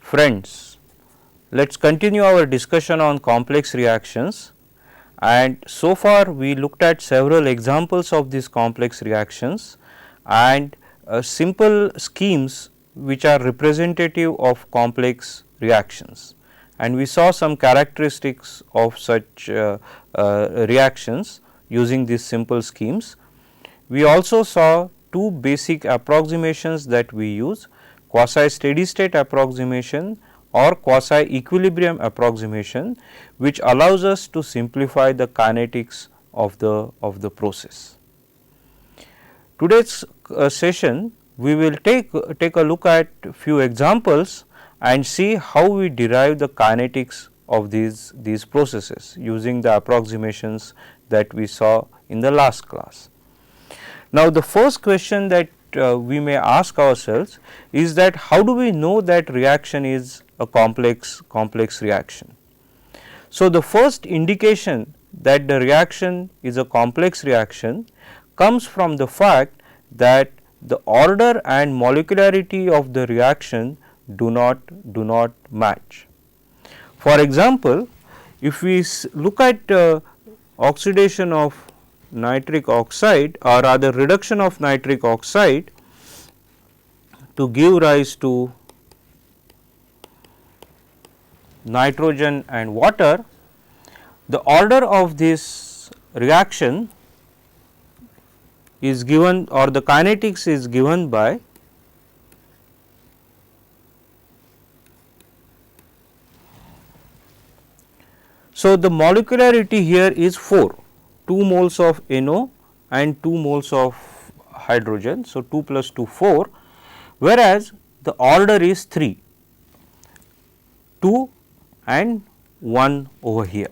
Friends, let us continue our discussion on complex reactions, and so far we looked at several examples of these complex reactions and simple schemes which are representative of complex reactions, and we saw some characteristics of such reactions using these simple schemes. We also saw two basic approximations that we use, quasi steady state approximation or quasi equilibrium approximation, which allows us to simplify the kinetics of the process. Today's session we will take a look at few examples and see how we derive the kinetics of these processes using the approximations that we saw in the last class. Now, the first question that we may ask ourselves is that how do we know that reaction is a complex reaction? So, the first indication that the reaction is a complex reaction comes from the fact that the order and molecularity of the reaction do not match. For example, if we look at oxidation of nitric oxide, or rather reduction of nitric oxide to give rise to nitrogen and water, the order of this reaction is given, or the kinetics is given by so the molecularity here is 4, 2 moles of NO and 2 moles of hydrogen. So, 2 plus 2 4, whereas the order is 3, 2 and 1 over here.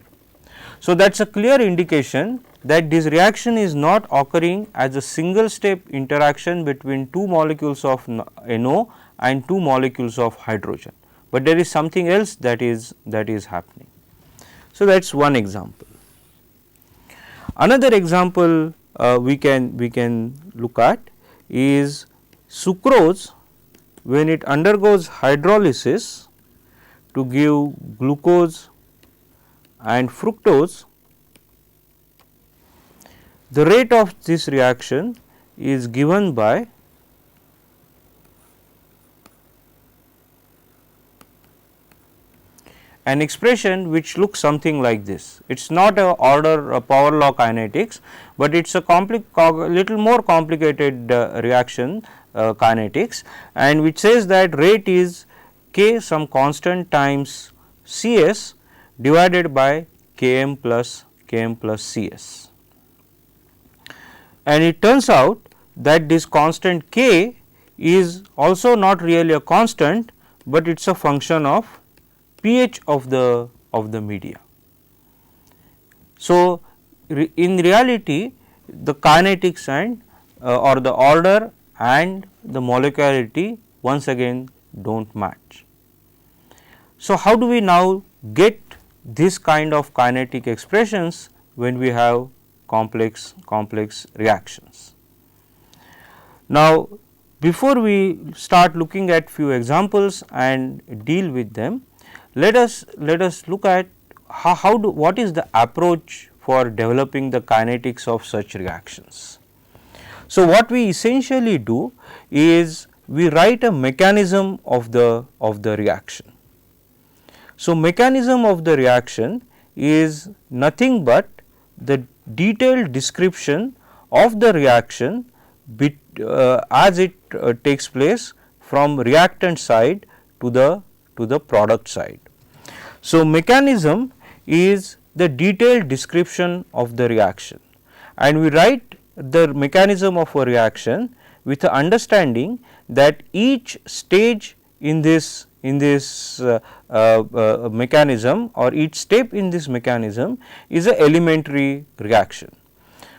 So, that is a clear indication that this reaction is not occurring as a single step interaction between 2 molecules of NO and 2 molecules of hydrogen, but there is something else that is happening. So, that is one example. Another example we can look at is sucrose when it undergoes hydrolysis to give glucose and fructose. The rate of this reaction is given by an expression which looks something like this. It is not a power law kinetics, but it is a little more complicated reaction kinetics, and which says that rate is K some constant times Cs divided by Km plus Cs. And it turns out that this constant K is also not really a constant, but it is a function of pH of the media. So, in reality the kinetics and or the order and the molecularity once again do not match. So, how do we now get this kind of kinetic expressions when we have complex reactions? Now, before we start looking at few examples and deal with them, let us look at what is the approach for developing the kinetics of such reactions. So, what we essentially do is we write a mechanism of the reaction. So, mechanism of the reaction is nothing but the detailed description of the reaction as it takes place from reactant side to the product side. So, mechanism is the detailed description of the reaction, and we write the mechanism of a reaction with the understanding that each stage in this mechanism or each step in this mechanism is a elementary reaction.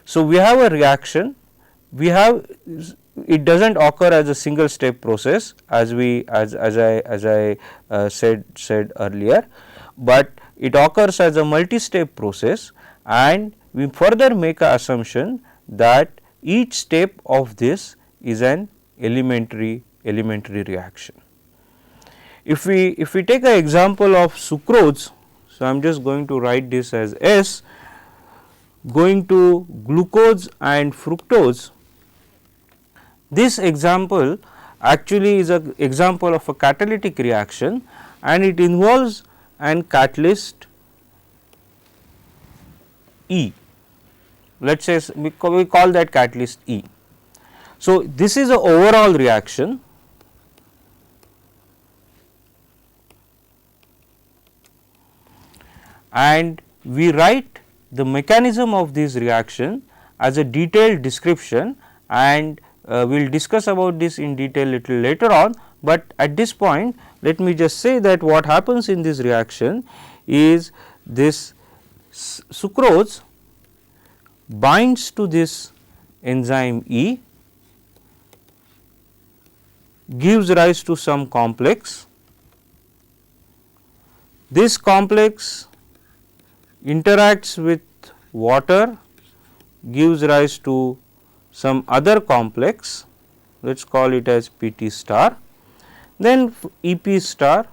So, we have a reaction, it does not occur as a single step process as I said earlier, but it occurs as a multi step process, and we further make an assumption that each step of this is an elementary reaction. If we take an example of sucrose, so I am just going to write this as S going to glucose and fructose. This example actually is an example of a catalytic reaction and it involves an catalyst E. Let us say we call that catalyst E. So, this is an overall reaction and we write the mechanism of this reaction as a detailed description, and we will discuss about this in detail little later on, but at this point let me just say that what happens in this reaction is this sucrose binds to this enzyme E, gives rise to some complex. This complex interacts with water, gives rise to some other complex, let us call it as PT star, then EP star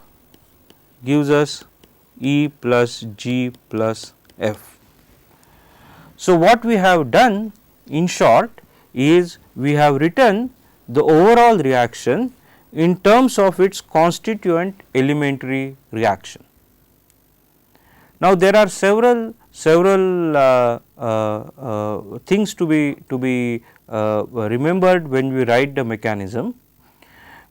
gives us E plus G plus F. So, what we have done in short is we have written the overall reaction in terms of its constituent elementary reaction. Now, there are several things to be remembered when we write the mechanism.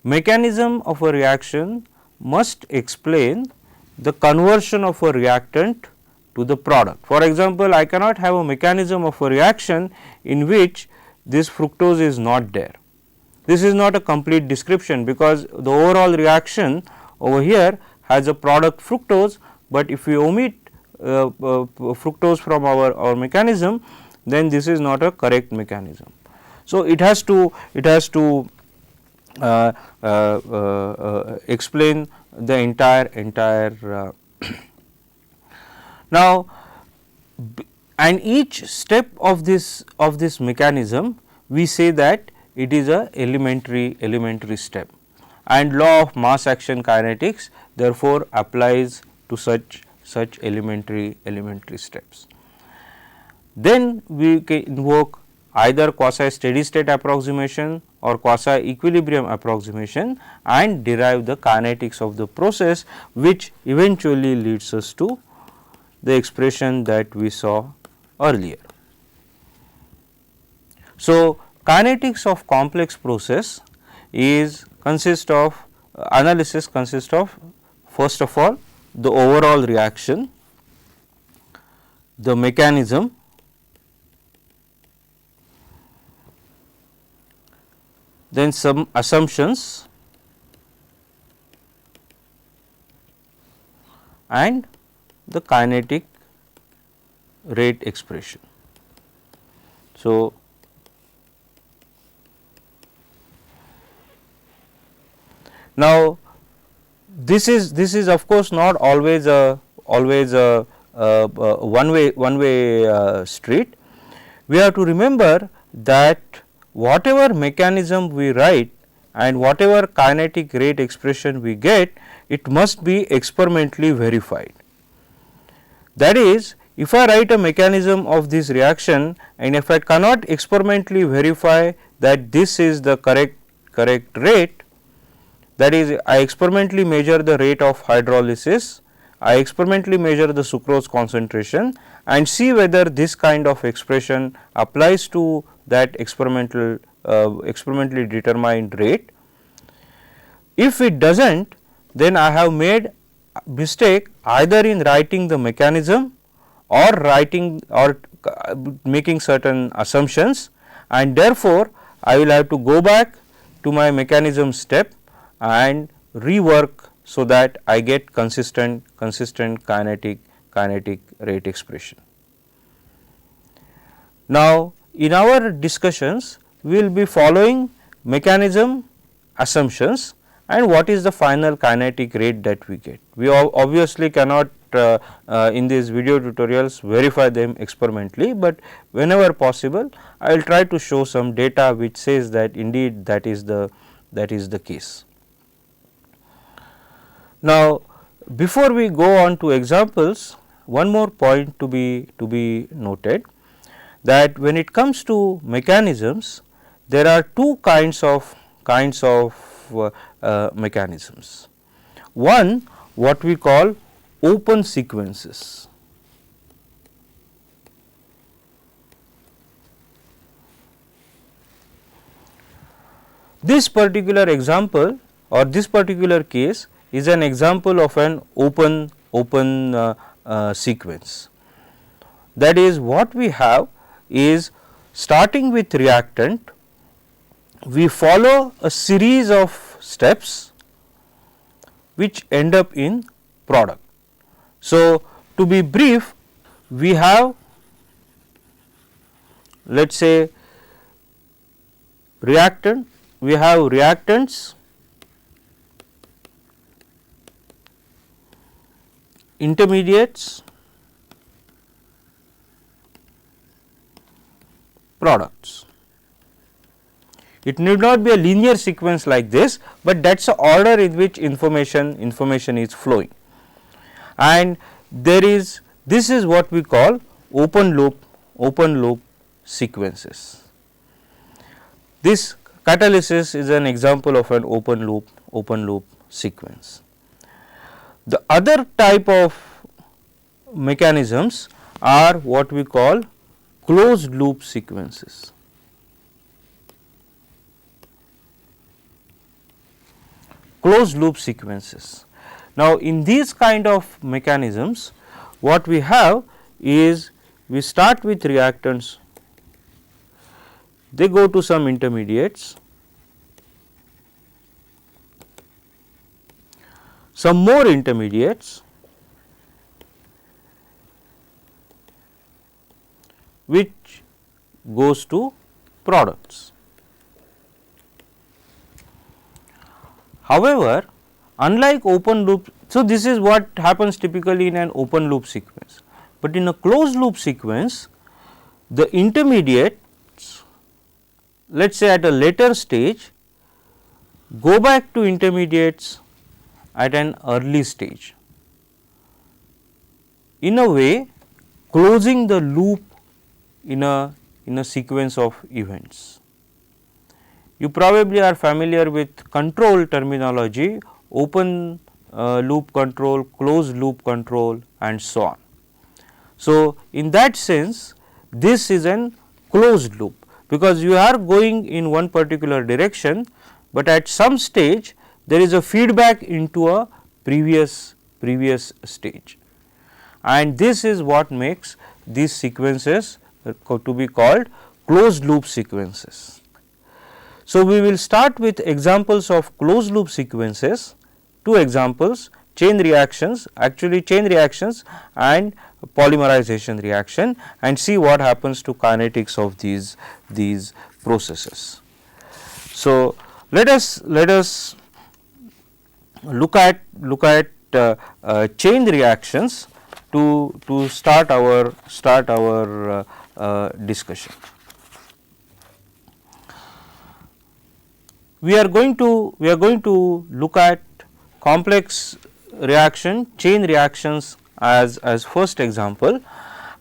Mechanism of a reaction must explain the conversion of a reactant to the product. For example, I cannot have a mechanism of a reaction in which this fructose is not there. This is not a complete description, because the overall reaction over here has a product fructose, but if we omit fructose from our mechanism, then this is not a correct mechanism. So, it has to explain the entire now, and each step of this mechanism we say that it is a elementary step, and law of mass action kinetics therefore applies to such elementary steps. Then we can invoke either quasi steady state approximation or quasi equilibrium approximation and derive the kinetics of the process, which eventually leads us to the expression that we saw earlier. So, kinetics of complex process consists of analysis consists of first of all the overall reaction, the mechanism, then some assumptions and the kinetic rate expression. So, now this is of course not always a one way street. We have to remember that whatever mechanism we write and whatever kinetic rate expression we get, it must be experimentally verified. That is, if I write a mechanism of this reaction and if I cannot experimentally verify that this is the correct rate, that is, I experimentally measure the rate of hydrolysis, I experimentally measure the sucrose concentration and see whether this kind of expression applies to that experimentally determined rate. If it does not, then I have made mistake either in writing the mechanism or making certain assumptions, and therefore, I will have to go back to my mechanism step and rework so that I get consistent kinetic rate expression. Now, in our discussions we will be following mechanism, assumptions, and what is the final kinetic rate that we get. We obviously cannot in these video tutorials verify them experimentally, but whenever possible I will try to show some data which says that indeed that is the case. Now, before we go on to examples, one more point to be noted, that when it comes to mechanisms, there are two kinds of mechanisms. One, what we call open sequences. This particular example or this particular case is an example of an open sequence. That is, what we have is, starting with reactant, we follow a series of steps which end up in product. So, to be brief, we have, let us say, reactant, we have reactants, intermediates, products. It need not be a linear sequence like this, but that is the order in which information is flowing, and there is, this is what we call open loop sequences. This catalysis is an example of an open loop sequence. The other type of mechanisms are what we call closed loop sequences. Closed loop sequences. Now, in these kind of mechanisms, what we have is, we start with reactants, they go to some intermediates, some more intermediates, which goes to products. However, unlike open loop, so this is what happens typically in an open loop sequence, but in a closed loop sequence, the intermediates, let us say at a later stage, go back to intermediates at an early stage, in a way closing the loop in a sequence of events. You probably are familiar with control terminology, open loop control, closed loop control, and so on. So, in that sense, this is an closed loop, because you are going in one particular direction, but at some stage there is a feedback into a previous stage, and this is what makes these sequences to be called closed loop sequences. So, we will start with examples of closed loop sequences, two examples, chain reactions, actually chain reactions and polymerization reaction, and see what happens to kinetics of these processes. So, let us look at chain reactions to start our discussion. We are going to look at complex reaction, chain reactions as first example,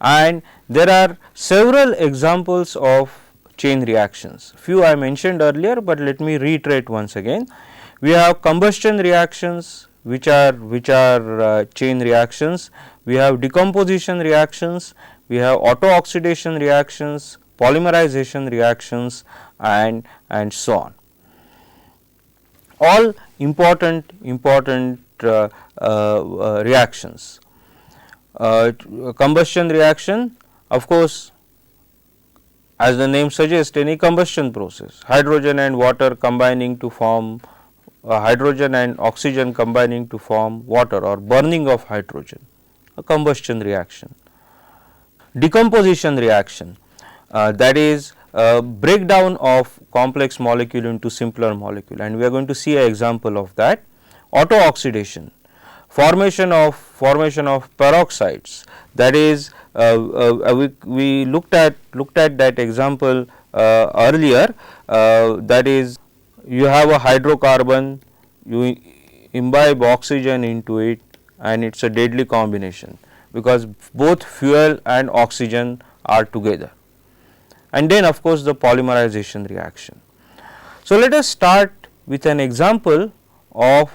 and there are several examples of chain reactions. Few I mentioned earlier, but let me reiterate once again. We have combustion reactions, which are chain reactions. We have decomposition reactions, we have auto oxidation reactions, polymerization reactions, and so on. All important reactions. Combustion reaction, of course, as the name suggests, any combustion process, hydrogen and water combining to form hydrogen and oxygen combining to form water, or burning of hydrogen, a combustion reaction. Decomposition reaction, that is breakdown of complex molecule into simpler molecule, and we are going to see an example of that. Auto oxidation, formation of peroxides, that is we looked at that example earlier, that is, you have a hydrocarbon, you imbibe oxygen into it, and it is a deadly combination, because both fuel and oxygen are together. And then of course, the polymerization reaction. So, let us start with an example of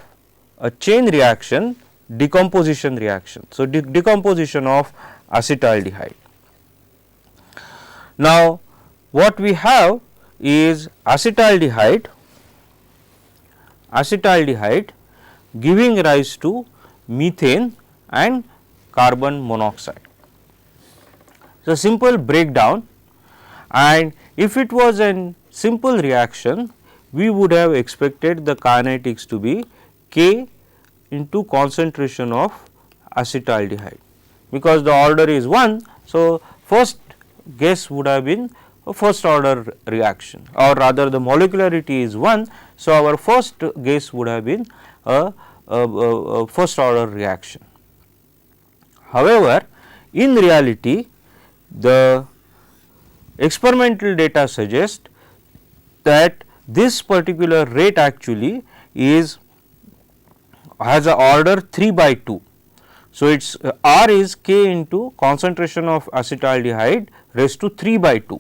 a chain reaction, decomposition reaction. So, decomposition of acetaldehyde. Now, what we have is acetaldehyde giving rise to methane and carbon monoxide. So, simple breakdown, and if it was a simple reaction, we would have expected the kinetics to be K into concentration of acetaldehyde, because the order is 1. So, first guess would have been a first order reaction, or rather the molecularity is 1. So, our first guess would have been a first order reaction. However, in reality the experimental data suggest that this particular rate actually has a order 3 by 2. So, its R is K into concentration of acetaldehyde raised to 3 by 2.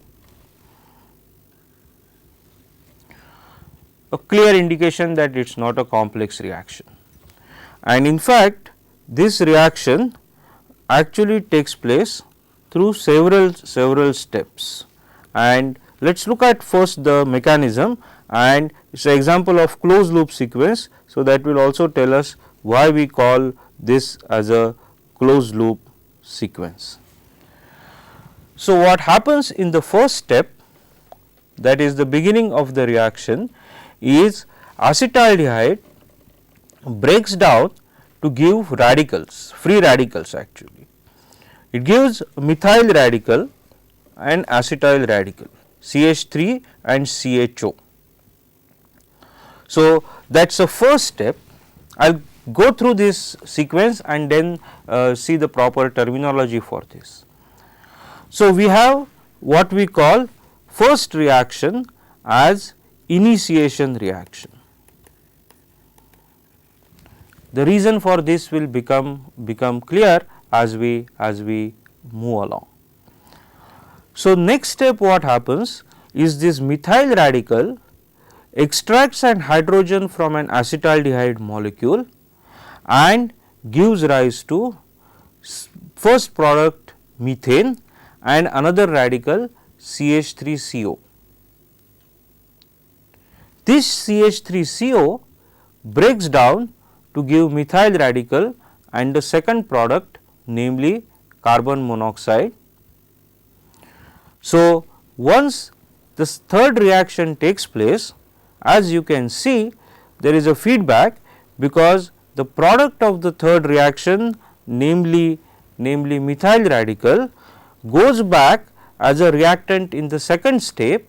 A clear indication that it is not a complex reaction, and in fact this reaction actually takes place through several steps. And let us look at first the mechanism, and it is an example of closed loop sequence. So, that will also tell us why we call this as a closed loop sequence. So, what happens in the first step, that is the beginning of the reaction, is acetaldehyde breaks down to give radicals, free radicals actually. It gives methyl radical and acetyl radical, CH3 and CHO. So, that is the first step. I will go through this sequence and then see the proper terminology for this. So, we have what we call first reaction as initiation reaction. The reason for this will become clear as we move along. So, next step what happens is this methyl radical extracts an hydrogen from an acetaldehyde molecule and gives rise to first product methane and another radical CH3CO. This CH3CO breaks down to give methyl radical and the second product, namely carbon monoxide. So, once this third reaction takes place, as you can see, there is a feedback, because the product of the third reaction, namely methyl radical, goes back as a reactant in the second step,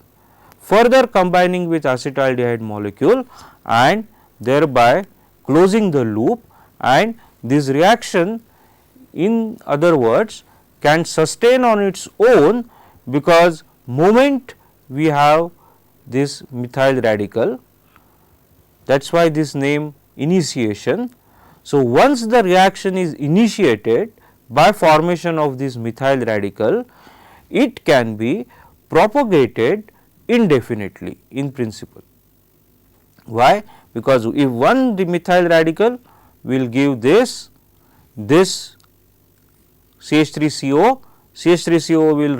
further combining with acetaldehyde molecule and thereby closing the loop, and this reaction, in other words, can sustain on its own, because moment we have this methyl radical, that is why this name initiation. So, once the reaction is initiated by formation of this methyl radical, it can be propagated indefinitely in principle. Why? Because if one methyl radical will give this CH3CO, CH3CO will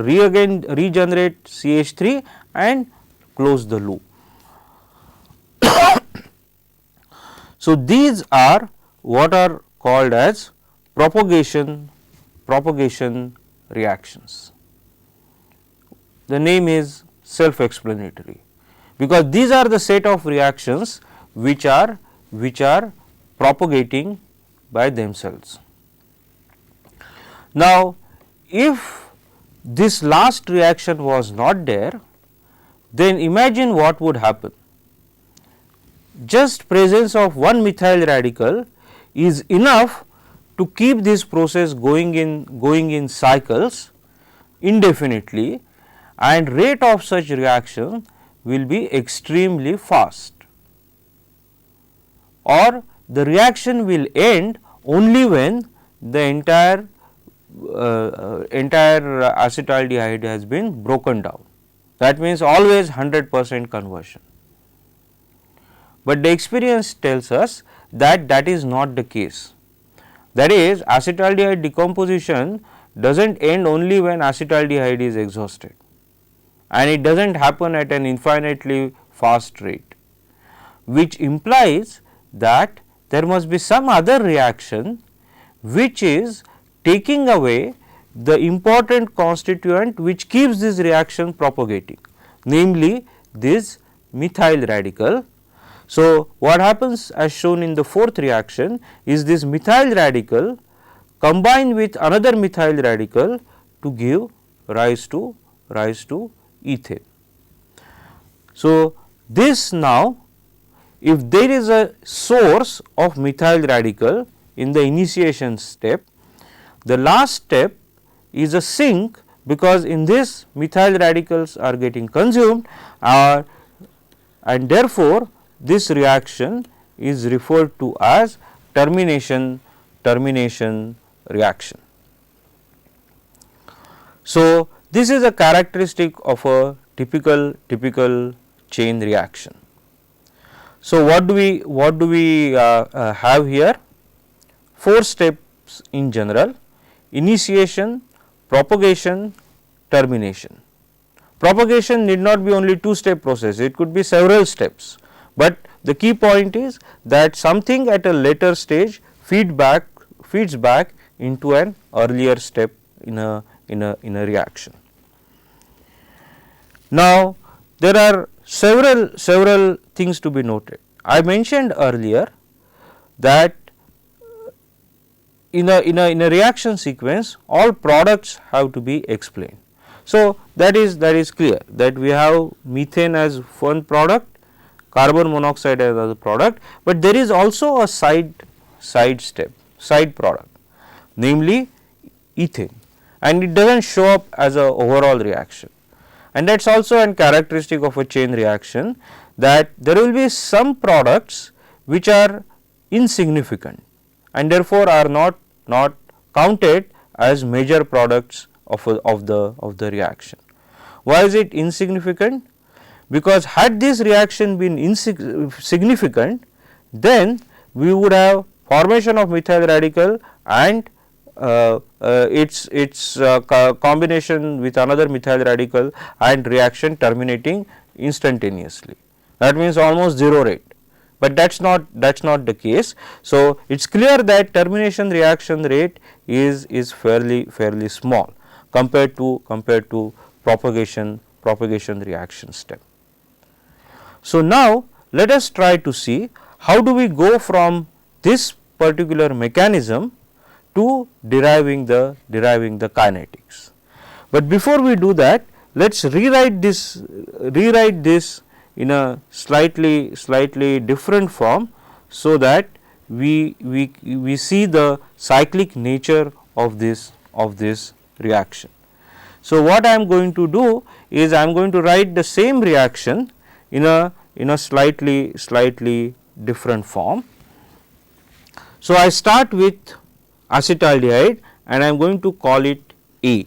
regenerate CH3 and close the loop. So, these are what are called as propagation reactions. The name is self explanatory, because these are the set of reactions which are propagating by themselves. Now, if this last reaction was not there, then imagine what would happen. Just presence of one methyl radical is enough to keep this process going in cycles indefinitely, and rate of such reaction will be extremely fast, or the reaction will end only when the entire acetaldehyde has been broken down. That means always 100% conversion. But the experience tells us that that is not the case. That is, acetaldehyde decomposition does not end only when acetaldehyde is exhausted, and it does not happen at an infinitely fast rate, which implies that there must be some other reaction which is taking away the important constituent which keeps this reaction propagating, namely this methyl radical. So, what happens as shown in the fourth reaction is this methyl radical combined with another methyl radical to give rise to ethane. So, this now, if there is a source of methyl radical in the initiation step, the last step is a sink, because in this methyl radicals are getting consumed and therefore, this reaction is referred to as termination reaction. So, this is a characteristic of a typical chain reaction. So, what do we have here? 4 steps in general: initiation, propagation, termination. Propagation need not be only 2-step process, it could be several steps, but the key point is that something at a later stage feeds back into an earlier step in a reaction. Now, there are several things to be noted. I mentioned earlier that in a reaction sequence, all products have to be explained. So, that is clear that we have methane as one product, carbon monoxide as a product, but there is also a side product, namely ethane, and it does not show up as a overall reaction. And that is also a characteristic of a chain reaction, that there will be some products which are insignificant and therefore are not counted as major products of the reaction. Why is it insignificant? Because had this reaction been significant, then we would have formation of methyl radical and its combination with another methyl radical and reaction terminating instantaneously. That means almost 0 rate, but that is not the case. So, it is clear that termination reaction rate is fairly small compared to propagation reaction step. So, now let us try to see how do we go from this particular mechanism to deriving the kinetics. But before we do that, let us rewrite this in a slightly different form, so that we see the cyclic nature of this reaction. So, what I am going to do is I am going to write the same reaction in a slightly different form. So, I start with acetaldehyde and I am going to call it A.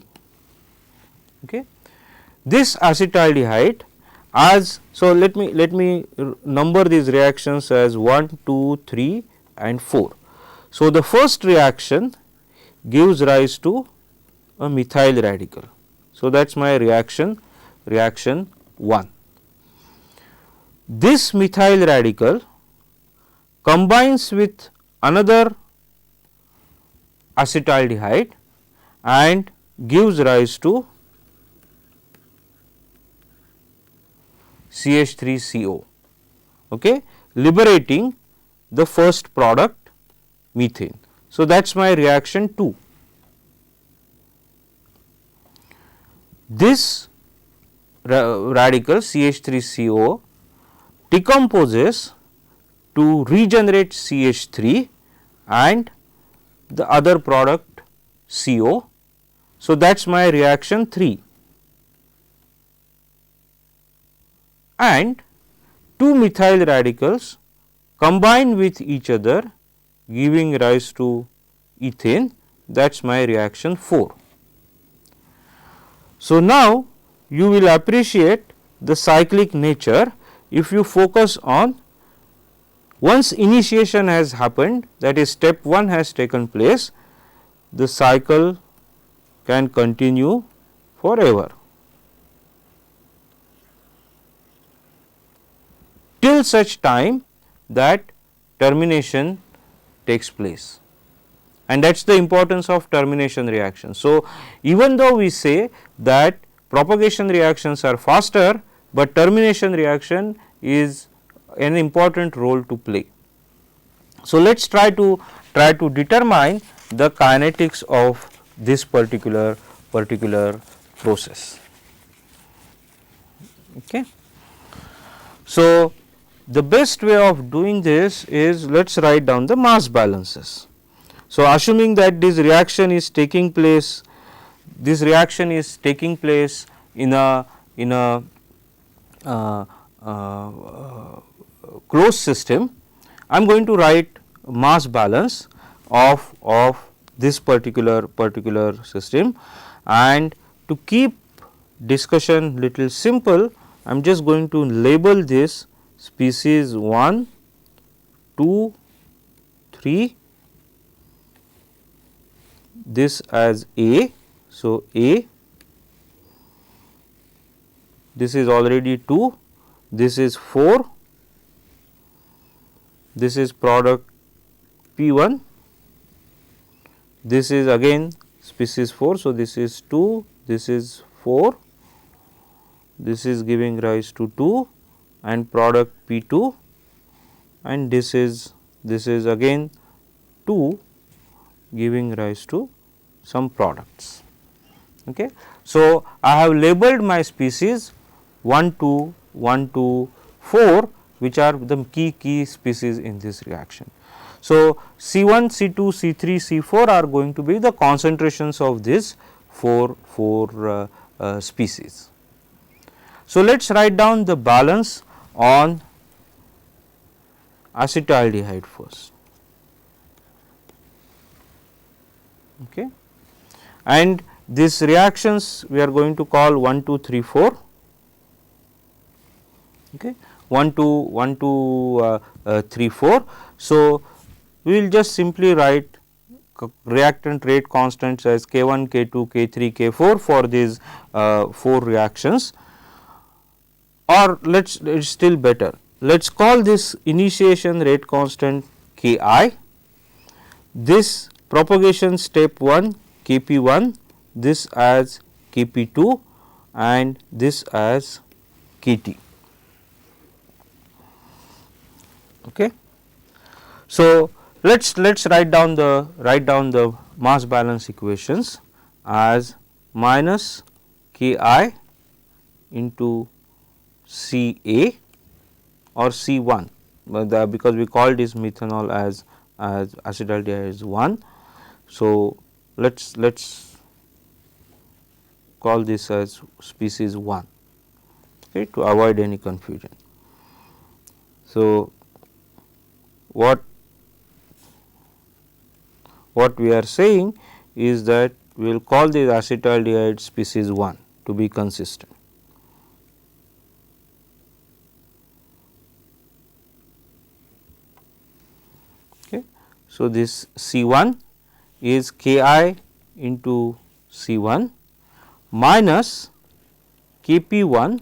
Okay. This acetaldehyde, as so, let me number these reactions as 1, 2, 3 and 4. So, the first reaction gives rise to a methyl radical. So, that is my reaction 1. This methyl radical combines with another acetaldehyde and gives rise to CH3CO, okay, liberating the first product methane. So, that is my reaction 2. This radical CH3CO decomposes to regenerate CH3 and the other product CO. So, that is my reaction 3, and 2 methyl radicals combine with each other, giving rise to ethane. That is my reaction 4. So, now you will appreciate the cyclic nature if you focus on once initiation has happened, that is step 1 has taken place, the cycle can continue forever till such time that termination takes place, and that is the importance of termination reaction. So, even though we say that propagation reactions are faster, but termination reaction is an important role to play. So, let us try to determine the kinetics of this particular process. Okay. So, the best way of doing this is, let us write down the mass balances. So, assuming that this reaction is taking place in a closed system, I am going to write mass balance of this particular system, and to keep discussion little simple, I am just going to label this species 1, 2, 3, this as A. So, A, this is already 2, this is 4, this is product P1, this is again species 4. So, this is 2, this is 4, this is giving rise to 2 and product P2, and this is again 2 giving rise to some products. Okay. So, I have labeled my species 1, 2, 1, 2, 4, which are the key species in this reaction. So, C1, C2, C3, C4 are going to be the concentrations of these four species. So, let us write down the balance on acetaldehyde first. Okay. And these reactions we are going to call 1, 2, 3, 4. Okay. 1, 2, 3, 4. So, we will just simply write reactant rate constants as K1, K2, K3, K4 for these 4 reactions, or it is still better, let us call this initiation rate constant Ki, this propagation step 1 Kp1, this as Kp2 and this as Kt. Okay. So, let us write down the mass balance equations as minus Ki into Ca or C1, because we called this methanol as acetaldehyde is 1. So, let us call this as species 1, okay, to avoid any confusion. So, what we are saying is that we will call this acetaldehyde species 1 to be consistent. Okay. So, this C1 is Ki into C1 minus Kp1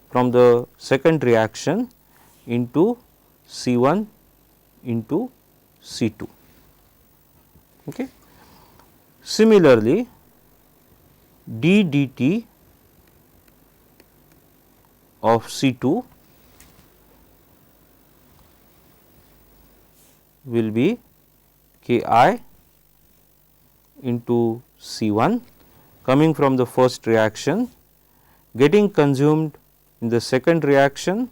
from the second reaction into C1 into C2. Okay. Similarly, d dt of C2 will be Ki into C1 coming from the first reaction, getting consumed in the second reaction,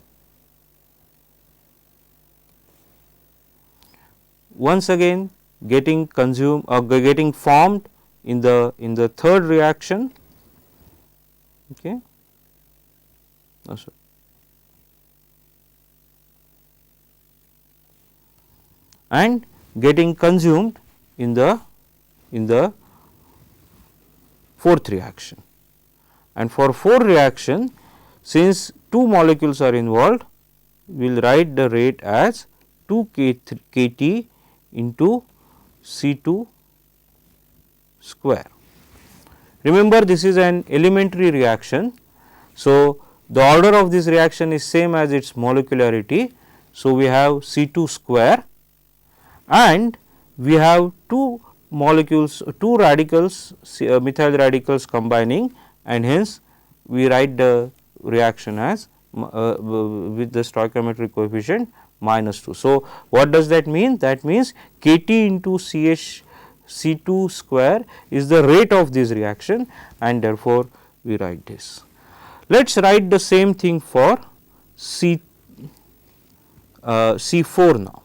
once again getting consumed or getting formed in the third reaction. Okay. and getting consumed in the fourth reaction. And for 4 reaction, since 2 molecules are involved, we will write the rate as 2 kT into C2 square. Remember, this is an elementary reaction. So, the order of this reaction is same as its molecularity. So, we have C2 square and we have 2 molecules, 2 radicals, methyl radicals combining, and hence we write the reaction as with the stoichiometric coefficient -2. So, what does that mean? That means kT into C2 square is the rate of this reaction, and therefore, we write this. Let us write the same thing for C4 now.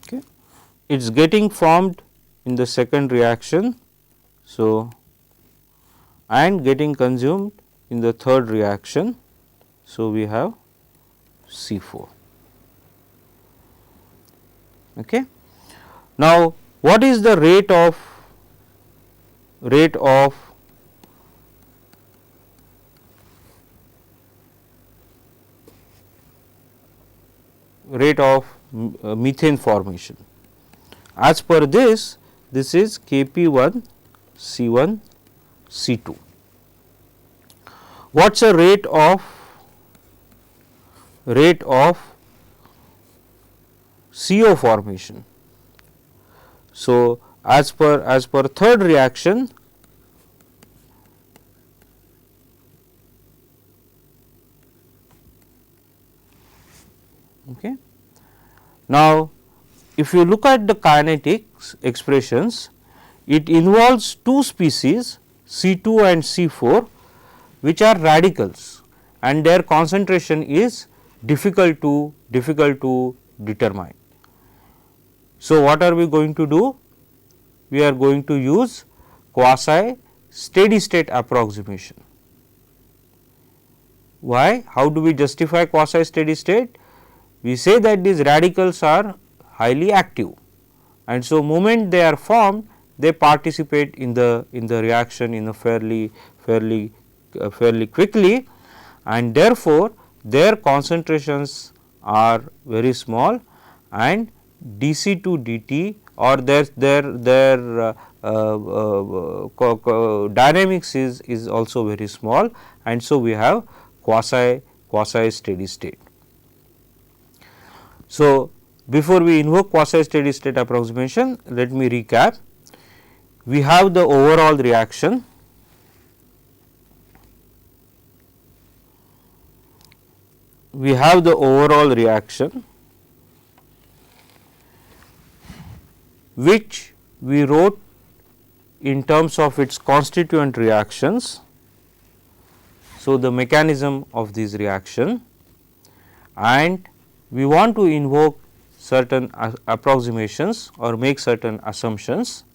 Okay. It is getting formed in the second reaction. So, and getting consumed in the third reaction. So, we have C4. Okay. Now, what is the rate of methane formation? As per this is Kp1 C1 C2. What is the rate of CO formation? So, as per third reaction, okay. Now, if you look at the kinetics expressions, it involves 2 species C2 and C4, which are radicals, and their concentration is difficult to determine. So, what are we going to do? We are going to use quasi steady state approximation. Why? How do we justify quasi steady state? We say that these radicals are highly active, and so moment they are formed, they participate in the reaction in a fairly quickly, and therefore, their concentrations are very small, and dC to dt or their dynamics is also very small, and so we have quasi steady state. So, before we invoke quasi steady state approximation, let me recap. We have the overall reaction, which we wrote in terms of its constituent reactions. So, the mechanism of this reaction, and we want to invoke certain approximations or make certain assumptions.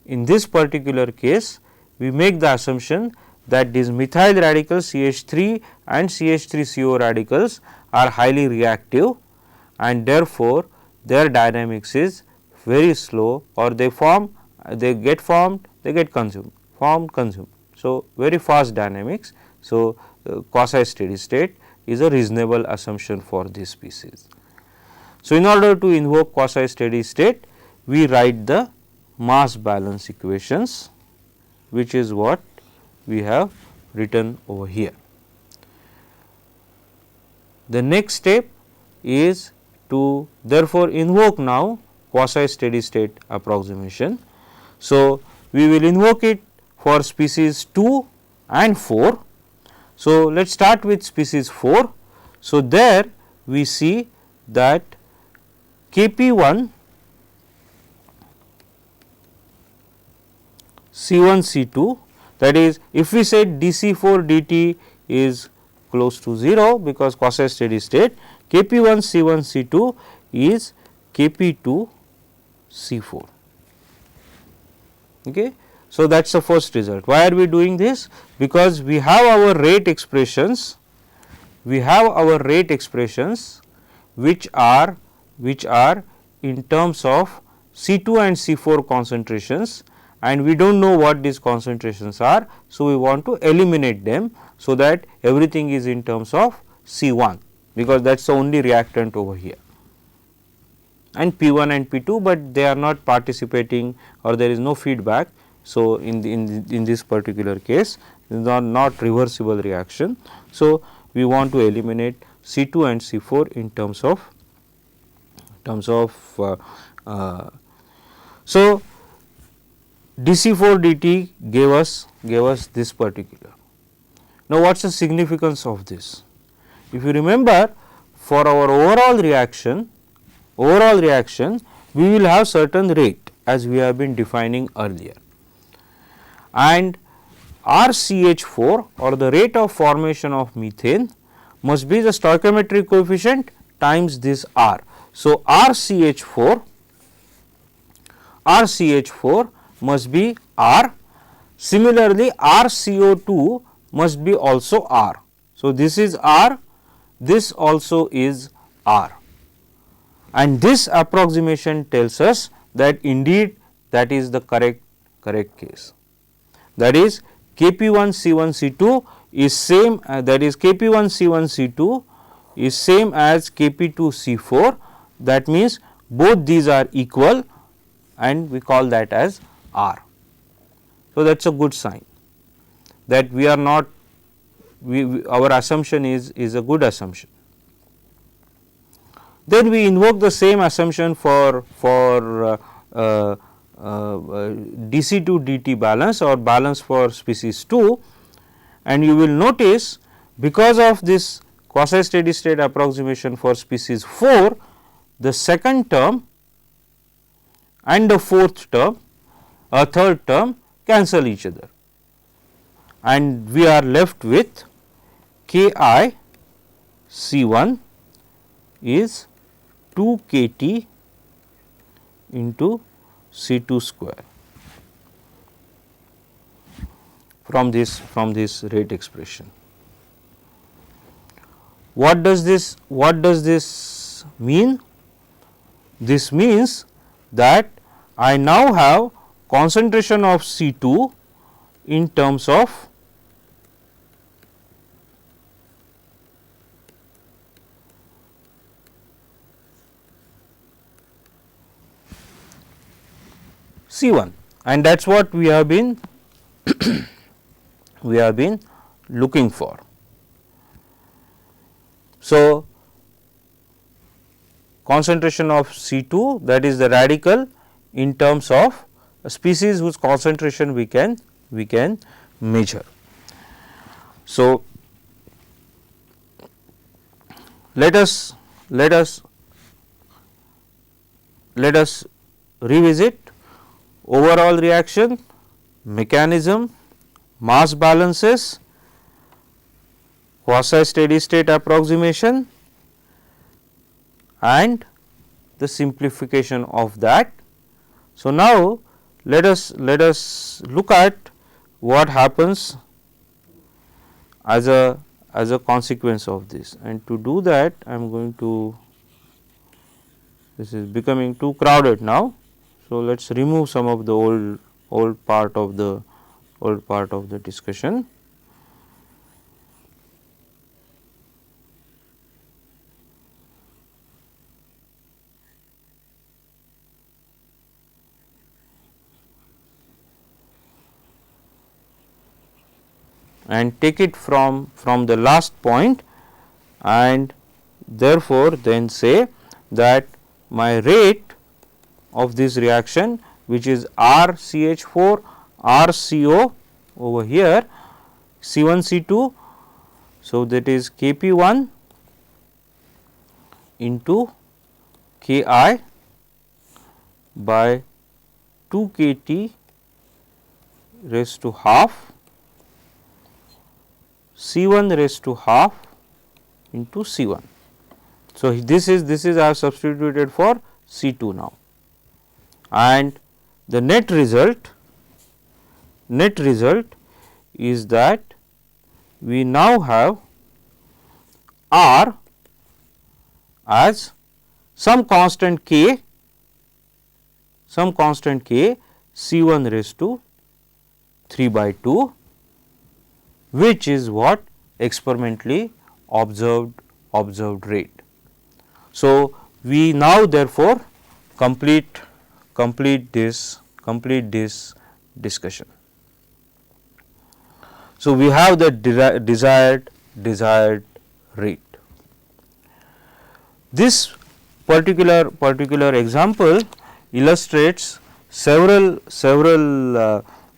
In this particular case, we make the assumption that these methyl radicals CH3 and CH3CO radicals are highly reactive, and therefore, their dynamics is very slow, or they get formed, they get consumed, formed, consumed. So, very fast dynamics. So, quasi steady state is a reasonable assumption for this species. So, in order to invoke quasi steady state, we write the mass balance equations, which is what we have written over here. The next step is to therefore invoke now quasi steady state approximation. So, we will invoke it for species 2 and 4. So, let us start with species 4. So, there we see that Kp1 C1 C2, that is, if we said dC4 dt is close to 0 because quasi steady state, Kp1 C1 C2 is Kp2 C4. Okay. So, that is the first result. Why are we doing this? Because we have our rate expressions we have our rate expressions which are in terms of C2 and C4 concentrations, and we do not know what these concentrations are. So, we want to eliminate them, so that everything is in terms of C1, because that is the only reactant over here, and P1 and P2, but they are not participating or there is no feedback. So, in this particular case it is not reversible reaction. So, we want to eliminate C2 and C4 in terms of so dC4 dt gave us this particular. Now, what is the significance of this? If you remember, for our overall reaction we will have certain rate as we have been defining earlier, and RCH4 or the rate of formation of methane must be the stoichiometric coefficient times this R. So, RCH4 must be R. Similarly, RCO2 must be also R. So, this is R, this also is R, and this approximation tells us that indeed that is the correct case. That is Kp1 C1 C2 is same, that is Kp1 C1 C2 is same as Kp2 C4. That means both these are equal, and we call that as R. So, that is a good sign that we are not, our assumption is a good assumption. Then we invoke the same assumption for dC2 dt balance or balance for species 2, and you will notice because of this quasi steady state approximation for species 4, the second term and the fourth term or third term cancel each other, and we are left with Ki C1 is 2 kT into C2 square from this rate expression. What does this mean? This means that I now have concentration of C2 in terms of C1, and that is what we have been looking for. So, concentration of C2, that is the radical in terms of a species whose concentration we can measure. So, let us revisit overall reaction, mechanism, mass balances, quasi steady state approximation, and the simplification of that. So, now let us look at what happens as a consequence of this, and to do that I am going to, this is becoming too crowded now. So, let us remove some of the old part of the discussion. And take it from the last point, and therefore, then say that my rate of this reaction, which is RCH4 RCO over here C1 C2. So, that is Kp1 into Ki by 2 kT raised to half C1 raised to half into C1. So, this is I have substituted for C2 now, and the net result is that we now have R as some constant k C1 raised to 3 by 2, which is what experimentally observed rate. So, we now therefore complete this discussion. So, we have the desired rate. This particular example illustrates several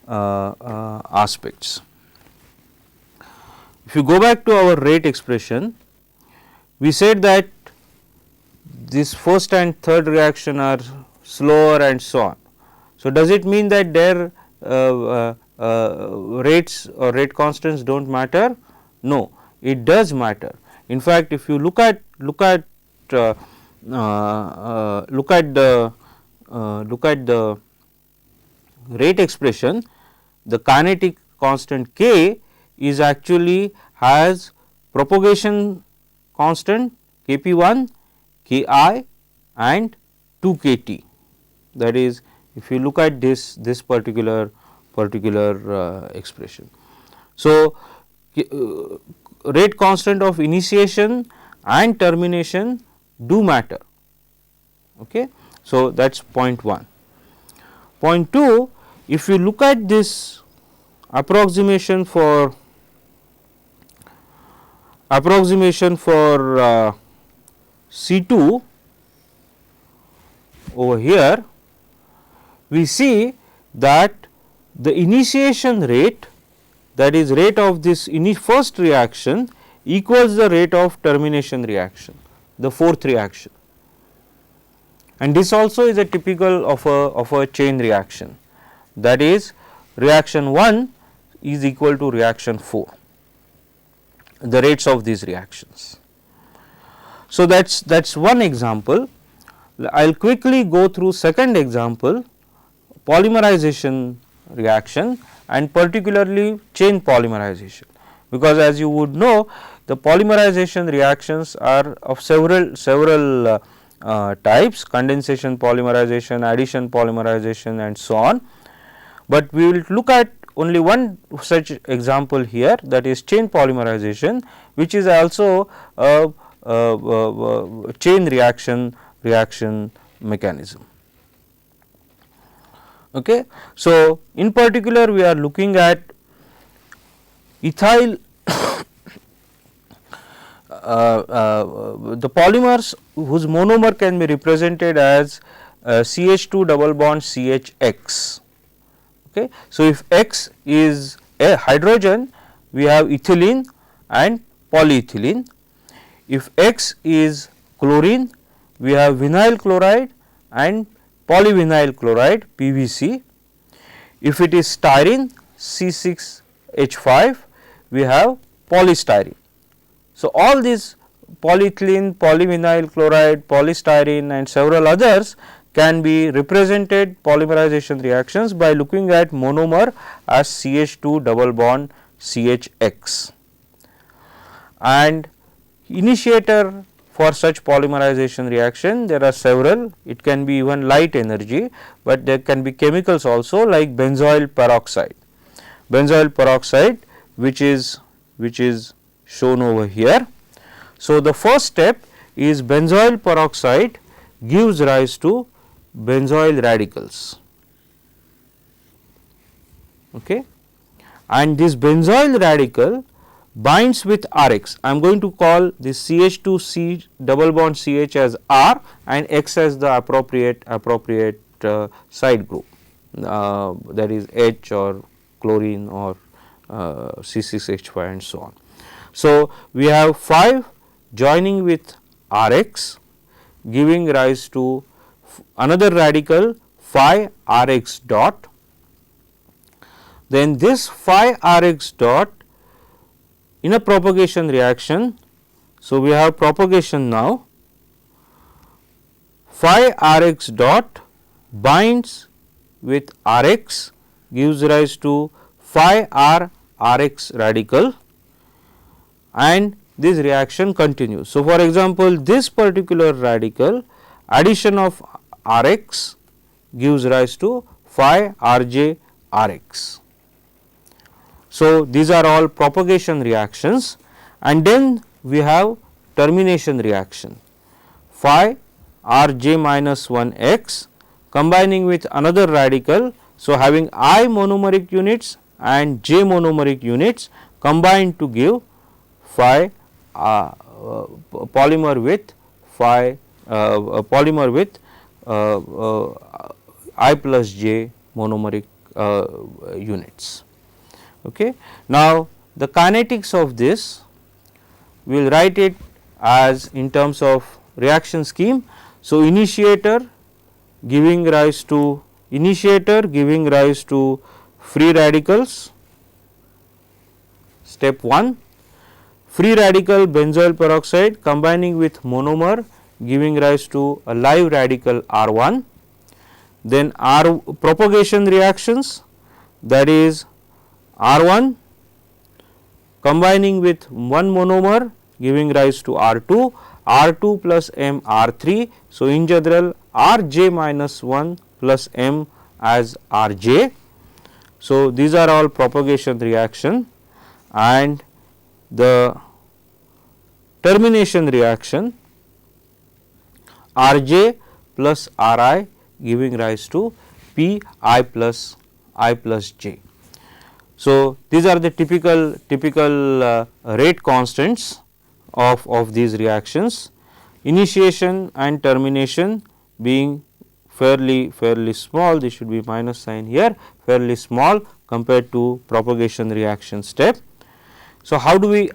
aspects. If you go back to our rate expression, we said that this first and third reaction are slower and so on. So, does it mean that their rates or rate constants do not matter? No, it does matter. In fact, if you look at the rate expression, the kinetic constant k is actually has propagation constant Kp1, Ki and 2 Kt. That is, if you look at this particular expression. So, rate constant of initiation and termination do matter. Okay. So, that is point 1. Point 2, if you look at this approximation for C2 over here, we see that the initiation rate, that is rate of this first reaction, equals the rate of termination reaction, the fourth reaction, and this also is a typical of a chain reaction, that is reaction 1 is equal to reaction 4, the rates of these reactions. So, that is one example. I will quickly go through second example, polymerization reaction and particularly chain polymerization, because as you would know, the polymerization reactions are of several types: condensation polymerization, addition polymerization and so on. But we will look at only one such example here, that is chain polymerization, which is also a chain reaction mechanism. Okay. So, in particular we are looking at ethyl the polymers whose monomer can be represented as CH2 double bond CHX. Okay. So, if X is a hydrogen, we have ethylene and polyethylene. If X is chlorine, we have vinyl chloride and polyvinyl chloride PVC. If it is styrene C6H5, we have polystyrene. So, all these polyethylene, polyvinyl chloride, polystyrene and several others can be represented polymerization reactions by looking at monomer as CH2 double bond CHX. And initiator for such polymerization reaction, there are several. It can be even light energy, but there can be chemicals also like benzoyl peroxide. Benzoyl peroxide, which is shown over here. So, the first step is benzoyl peroxide gives rise to benzoyl radicals. Okay. And this benzoyl radical binds with Rx. I am going to call this CH2C double bond CH as R and X as the appropriate side group, that is H or chlorine or C6H5 and so on. So, we have 5 joining with Rx giving rise to another radical phi Rx dot. Then this phi Rx dot in a propagation reaction. So, we have propagation now, phi Rx dot binds with Rx gives rise to phi R Rx radical, and this reaction continues. So, for example, this particular radical addition of R x gives rise to phi R j R x. So, these are all propagation reactions, and then we have termination reaction phi R j minus 1 x combining with another radical. So, having I monomeric units and j monomeric units combined to give phi polymer with phi polymer with I plus j monomeric units. Okay. Now, the kinetics of this we will write it as in terms of reaction scheme. So, initiator giving rise to free radicals, step 1, free radical benzoyl peroxide combining with monomer giving rise to a live radical R 1, then R propagation reactions, that is R 1 combining with one monomer giving rise to R 2, R 2 plus M R 3. So, in general R j minus 1 plus M as R j. So, these are all propagation reaction, and the termination reaction R j plus R I giving rise to P I plus j. So, these are the typical rate constants of these reactions. Initiation and termination being fairly small, this should be minus sign here, fairly small compared to propagation reaction step. So, how do we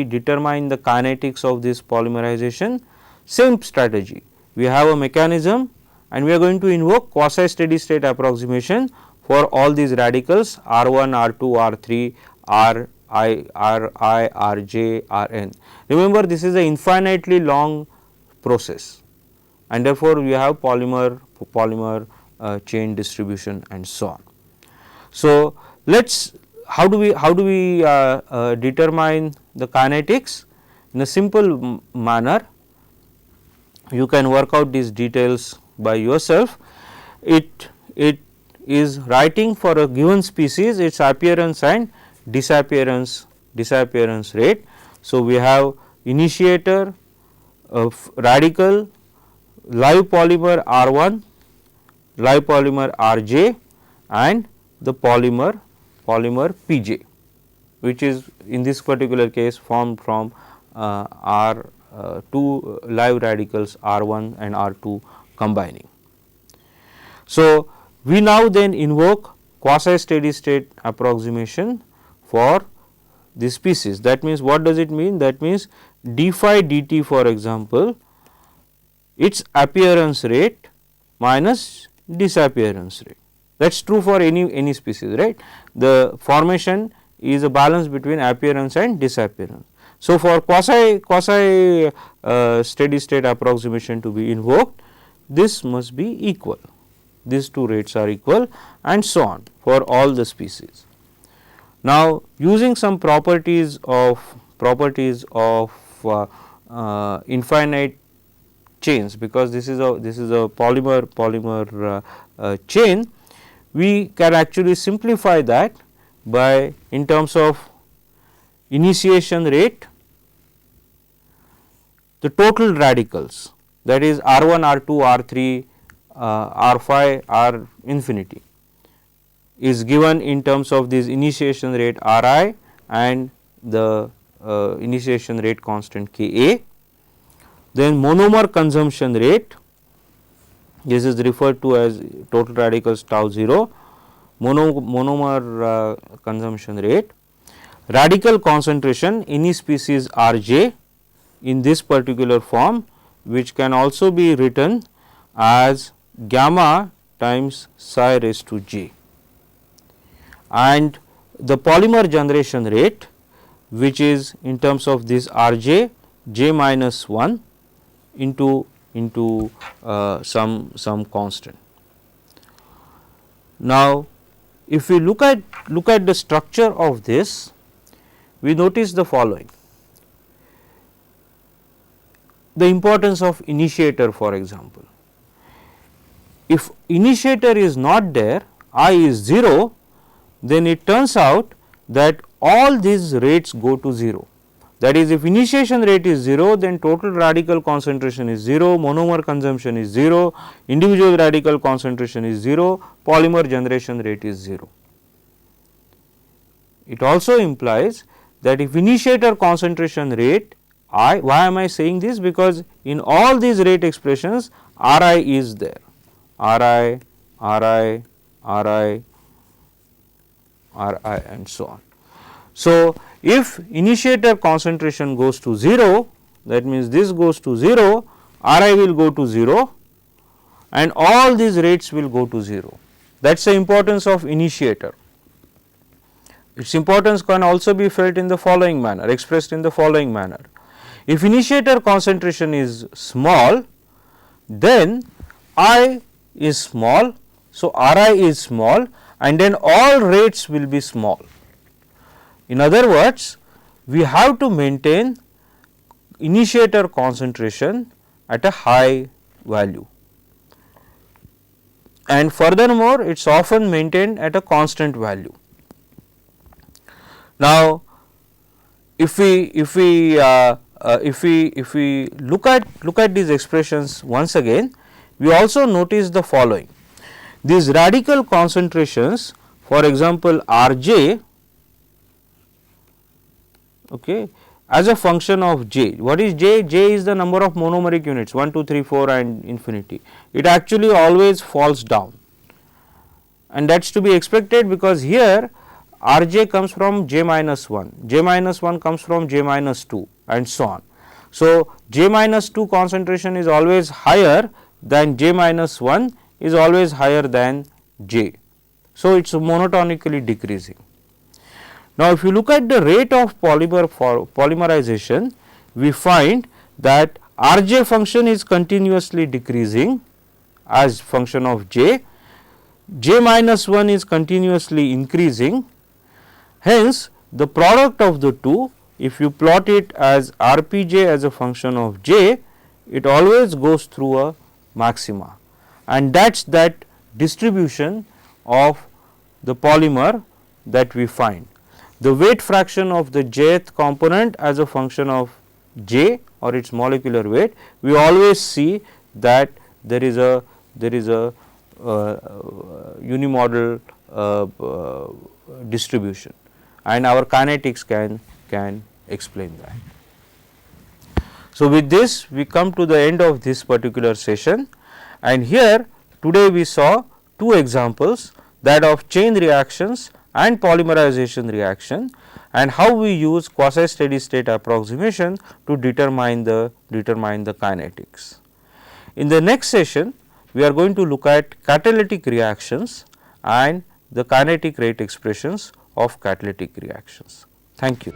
determine the kinetics of this polymerization? Same strategy. We have a mechanism and we are going to invoke quasi steady state approximation for all these radicals R 1, R 2, R 3, R I, R j, R n. Remember, this is an infinitely long process, and therefore, we have polymer chain distribution and so on. So, let us how do we determine the kinetics? In a simple manner, you can work out these details by yourself. It is writing for a given species its appearance and disappearance rate. So, we have initiator of radical, live polymer R 1, live polymer R j, and the polymer P j, which is in this particular case formed from R 2 live radicals R 1 and R 2 combining. So, we now then invoke quasi steady state approximation for this species. That means, what does it mean? That means, d phi dt, for example, its appearance rate minus disappearance rate. That is true for any species, right. The formation is a balance between appearance and disappearance. So, for quasi steady state approximation to be invoked, this must be equal, these two rates are equal, and so on for all the species. Now, using some properties of infinite chains, because this is a polymer chain, we can actually simplify that by in terms of initiation rate, the total radicals, that is R 1, R 2, R 3, R phi, R infinity, is given in terms of this initiation rate R I and the initiation rate constant K A. Then monomer consumption rate, this is referred to as total radicals tau 0, monomer consumption rate, radical concentration any species R j in this particular form, which can also be written as gamma times psi raised to j, and the polymer generation rate, which is in terms of this R j minus 1 into some constant. Now, if we look at the structure of this, we notice the following. The importance of initiator, for example. If initiator is not there, I is 0, then it turns out that all these rates go to 0. That is, if initiation rate is 0, then total radical concentration is 0, monomer consumption is 0, individual radical concentration is 0, polymer generation rate is 0. It also implies that if initiator concentration rate I, why am I saying this? Because in all these rate expressions Ri is there, Ri, Ri, Ri, Ri and so on. So, if initiator concentration goes to 0, that means this goes to 0, Ri will go to 0 and all these rates will go to 0. That is the importance of initiator. Its importance can also be felt in the following manner, expressed in the following manner. If initiator concentration is small, then I is small, so Ri is small and then all rates will be small. In other words, we have to maintain initiator concentration at a high value, and furthermore it is often maintained at a constant value. Now, if we look at these expressions once again, we also notice the following. These radical concentrations, for example, Rj, okay, as a function of J. What is J? J is the number of monomeric units 1, 2, 3, 4 and infinity. It actually always falls down, and that is to be expected because here Rj comes from J minus 1, J minus 1 comes from J minus 2 and so on. So, J minus 2 concentration is always higher than J minus 1 is always higher than J. So, it is monotonically decreasing. Now, if you look at the rate of polymerization, we find that Rj function is continuously decreasing as function of J, J minus 1 is continuously increasing. Hence, the product of the two, if you plot it as Rpj as a function of J, it always goes through a maxima, and that is that distribution of the polymer that we find. The weight fraction of the jth component as a function of J or its molecular weight, we always see that there is a unimodal distribution, and our kinetics can explain that. So, with this we come to the end of this particular session, and here today we saw two examples, that of chain reactions and polymerization reaction, and how we use quasi steady state approximation to determine the kinetics. In the next session, we are going to look at catalytic reactions and the kinetic rate expressions of catalytic reactions. Thank you.